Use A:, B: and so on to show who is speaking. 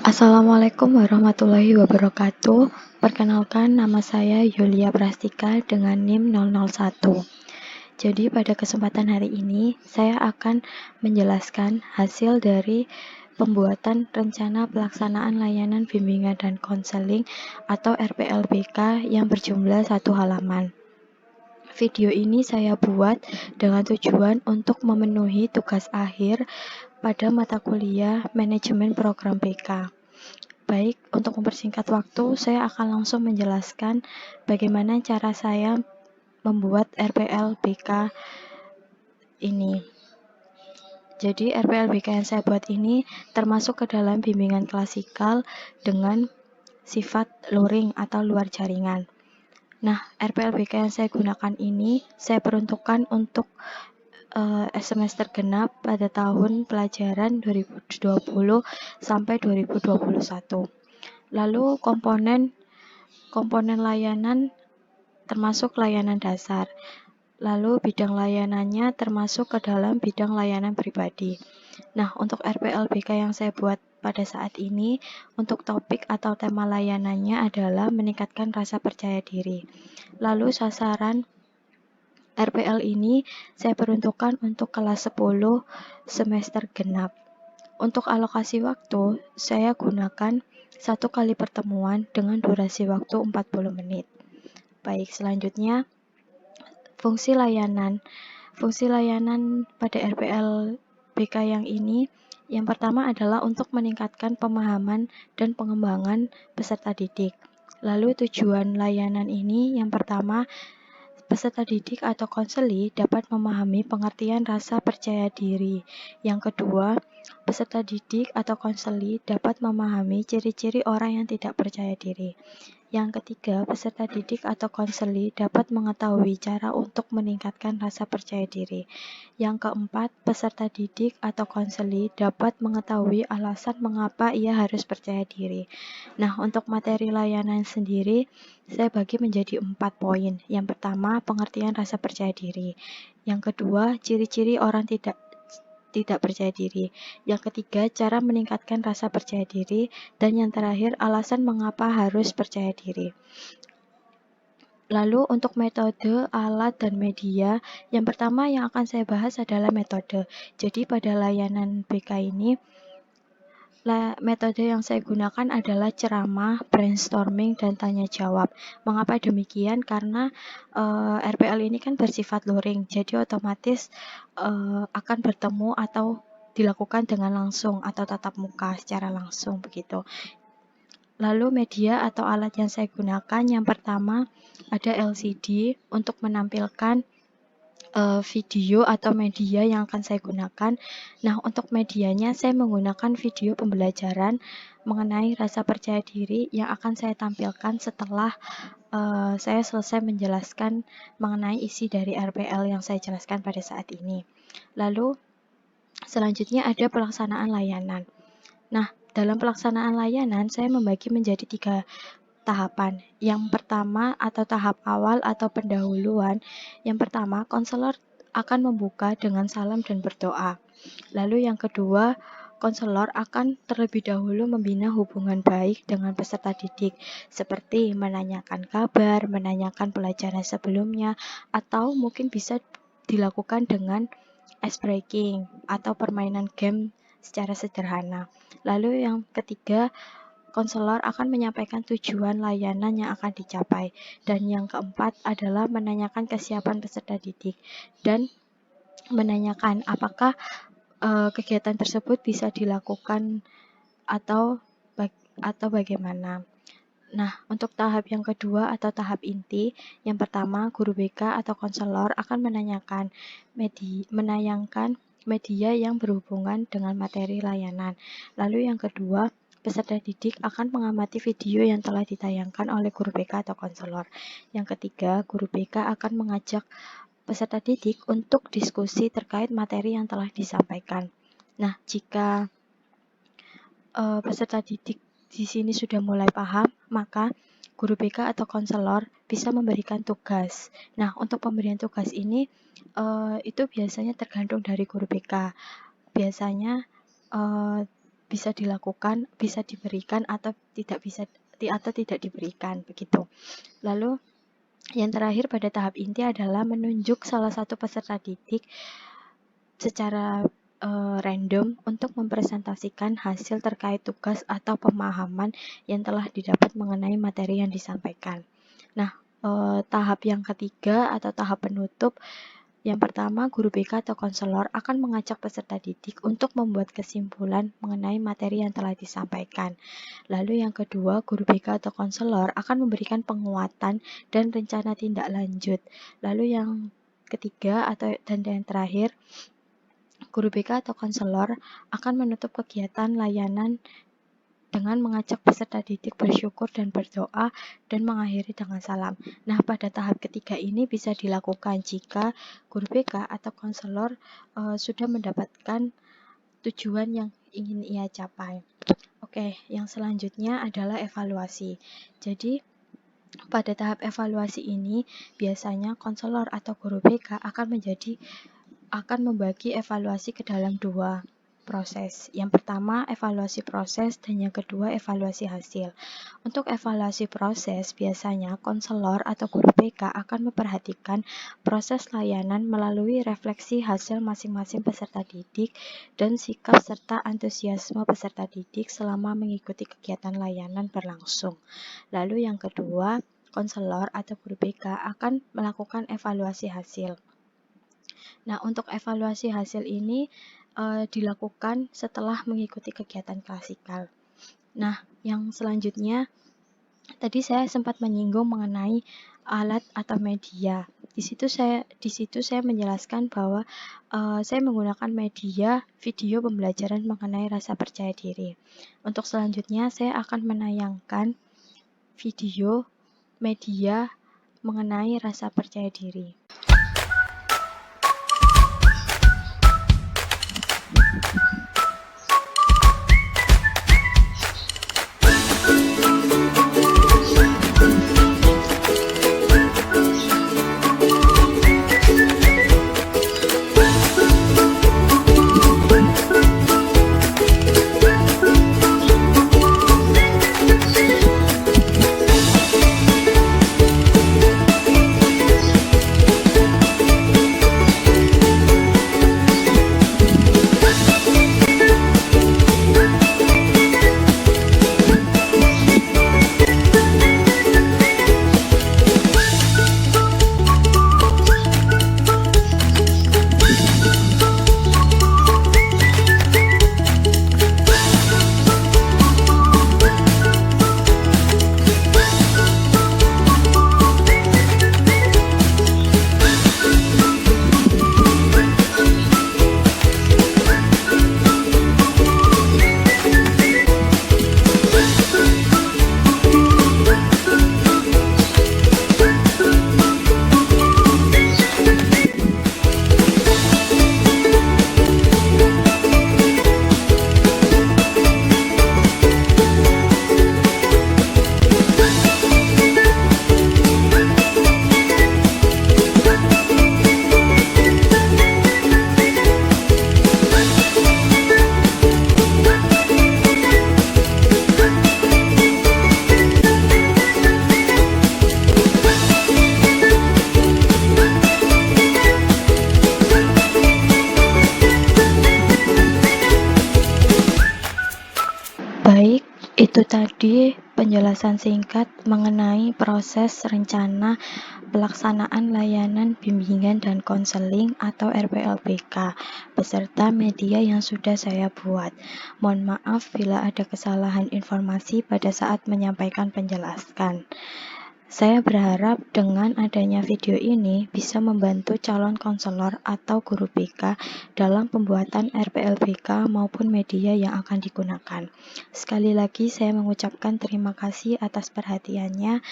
A: Assalamualaikum warahmatullahi wabarakatuh. Perkenalkan, nama saya Yulia Prastika dengan NIM 001. Jadi pada kesempatan hari ini saya akan menjelaskan hasil dari pembuatan rencana pelaksanaan layanan bimbingan dan konseling atau RPLBK yang berjumlah 1 halaman. Video ini saya buat dengan tujuan untuk memenuhi tugas akhir pada mata kuliah Manajemen Program BK. Baik, untuk mempersingkat waktu, saya akan langsung menjelaskan bagaimana cara saya membuat RPLBK ini. Jadi, RPLBK yang saya buat ini termasuk ke dalam bimbingan klasikal dengan sifat luring atau luar jaringan. Nah, RPLBK yang saya gunakan ini saya peruntukkan untuk semester genap pada tahun pelajaran 2020 sampai 2021. Lalu komponen layanan termasuk layanan dasar. Lalu bidang layanannya termasuk ke dalam bidang layanan pribadi. Nah, untuk RPLBK yang saya buat pada saat ini, untuk topik atau tema layanannya adalah meningkatkan rasa percaya diri. Lalu sasaran RPL ini saya peruntukkan untuk kelas 10 semester genap. Untuk alokasi waktu, saya gunakan 1 kali pertemuan dengan durasi waktu 40 menit. Baik, selanjutnya fungsi layanan. Fungsi layanan pada RPLBK yang ini yang pertama adalah untuk meningkatkan pemahaman dan pengembangan peserta didik. Lalu tujuan layanan ini yang pertama, peserta didik atau konseli dapat memahami pengertian rasa percaya diri. Yang kedua, peserta didik atau konseli dapat memahami ciri-ciri orang yang tidak percaya diri. Yang ketiga, peserta didik atau konseli dapat mengetahui cara untuk meningkatkan rasa percaya diri. Yang keempat, peserta didik atau konseli dapat mengetahui alasan mengapa ia harus percaya diri. Nah, untuk materi layanan sendiri, saya bagi menjadi 4 poin. Yang pertama, pengertian rasa percaya diri. Yang kedua, ciri-ciri orang tidak percaya diri. Yang ketiga, cara meningkatkan rasa percaya diri. Dan yang terakhir, alasan mengapa harus percaya diri. Lalu untuk metode, alat, dan media, yang pertama yang akan saya bahas adalah metode. Jadi pada layanan BK ini, metode yang saya gunakan adalah ceramah, brainstorming, dan tanya jawab. Mengapa demikian? Karena RPL ini kan bersifat luring, jadi otomatis akan bertemu atau dilakukan dengan langsung atau tatap muka secara langsung begitu. Lalu media atau alat yang saya gunakan, yang pertama ada LCD untuk menampilkan video atau media yang akan saya gunakan. Nah, untuk medianya saya menggunakan video pembelajaran mengenai rasa percaya diri yang akan saya tampilkan setelah saya selesai menjelaskan mengenai isi dari RPL yang saya jelaskan pada saat ini. Lalu selanjutnya ada pelaksanaan layanan. Nah, dalam pelaksanaan layanan saya membagi menjadi 3 tahapan. Yang pertama atau tahap awal atau pendahuluan. Yang pertama, konselor akan membuka dengan salam dan berdoa. Lalu yang kedua, konselor akan terlebih dahulu membina hubungan baik dengan peserta didik, seperti menanyakan kabar, menanyakan pelajaran sebelumnya, atau mungkin bisa dilakukan dengan ice breaking atau permainan game secara sederhana. Lalu yang ketiga, konselor akan menyampaikan tujuan layanan yang akan dicapai. Dan yang keempat adalah menanyakan kesiapan peserta didik dan menanyakan apakah kegiatan tersebut bisa dilakukan atau bagaimana. Nah, untuk tahap yang kedua atau tahap inti, yang pertama guru BK atau konselor akan menayangkan media yang berhubungan dengan materi layanan. Lalu yang kedua, peserta didik akan mengamati video yang telah ditayangkan oleh guru BK atau konselor. Yang ketiga, guru BK akan mengajak peserta didik untuk diskusi terkait materi yang telah disampaikan. Nah, jika peserta didik di sini sudah mulai paham, maka guru BK atau konselor bisa memberikan tugas. Nah, untuk pemberian tugas ini itu biasanya tergantung dari guru BK. Biasanya bisa dilakukan, bisa diberikan atau tidak diberikan begitu. Lalu yang terakhir pada tahap inti adalah menunjuk salah satu peserta didik secara random untuk mempresentasikan hasil terkait tugas atau pemahaman yang telah didapat mengenai materi yang disampaikan. Nah, tahap yang ketiga atau tahap penutup, yang pertama, guru BK atau konselor akan mengajak peserta didik untuk membuat kesimpulan mengenai materi yang telah disampaikan. Lalu yang kedua, guru BK atau konselor akan memberikan penguatan dan rencana tindak lanjut. Lalu yang ketiga dan yang terakhir, guru BK atau konselor akan menutup kegiatan layanan dengan mengajak peserta didik bersyukur dan berdoa dan mengakhiri dengan salam. Nah, pada tahap ketiga ini bisa dilakukan jika guru BK atau konselor sudah mendapatkan tujuan yang ingin ia capai. Oke, yang selanjutnya adalah evaluasi. Jadi, pada tahap evaluasi ini biasanya konselor atau guru BK akan membagi evaluasi ke dalam dua proses. Yang pertama, evaluasi proses, dan yang kedua, evaluasi hasil. Untuk evaluasi proses, biasanya konselor atau guru BK akan memperhatikan proses layanan melalui refleksi hasil masing-masing peserta didik dan sikap serta antusiasme peserta didik selama mengikuti kegiatan layanan berlangsung. Lalu yang kedua, konselor atau guru BK akan melakukan evaluasi hasil. Nah, untuk evaluasi hasil ini dilakukan setelah mengikuti kegiatan klasikal. Nah, yang selanjutnya, tadi saya sempat menyinggung mengenai alat atau media. Di situ saya menjelaskan bahwa saya menggunakan media video pembelajaran mengenai rasa percaya diri. Untuk selanjutnya, saya akan menayangkan video media mengenai rasa percaya diri. Baik, itu tadi penjelasan singkat mengenai proses rencana pelaksanaan layanan bimbingan dan konseling atau RPLBK beserta media yang sudah saya buat. Mohon maaf bila ada kesalahan informasi pada saat menyampaikan penjelasan. Saya berharap dengan adanya video ini bisa membantu calon konselor atau guru BK dalam pembuatan RPLBK maupun media yang akan digunakan. Sekali lagi saya mengucapkan terima kasih atas perhatiannya.